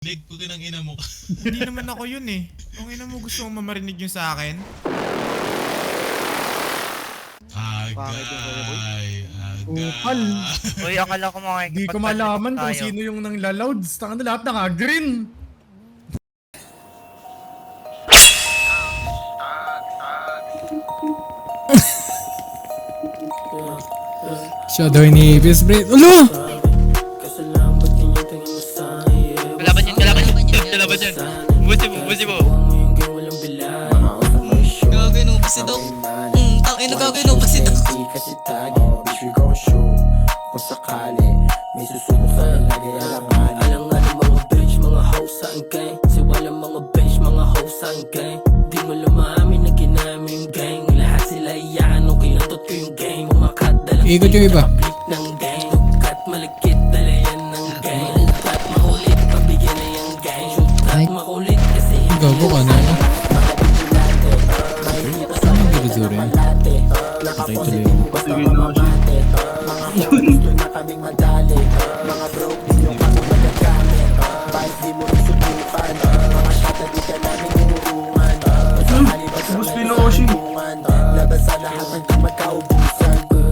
Leg ko ng ina mo. Hindi naman ako yun eh. Kung ina mo gusto mong marinig yun sa akin. Agay. Upal. Uy, akala ko makikipagpalitan Di ko malaman kung tayo. sino yung nangla-louds. Tanga na lahat naka-green. Shadow ni Best Breed. Ulo! Kalaban yun. Busi mo. Gagawin mo si Doc. Tangina gagawin mo si Doc. Kasi tagi, bitch we gon' show. Kung sakali, may susubok sa lagi alangan. Alangan mga bitch, mga hoes sa gang. Siwalang mga bitch, mga hoes sa gang. Di mo lumamin na ginamit yung gang. Lahat sila iyan, nung kinantot ko yung gang. Umakat dalang Ikot yung iba. public ng gang. Ukat malagkit, dala yan ng gang. Ukat makulit, pabigyan na yung gang. Ukat makulit kasi Gago ka na. Ano yung rin? Patay tuloy.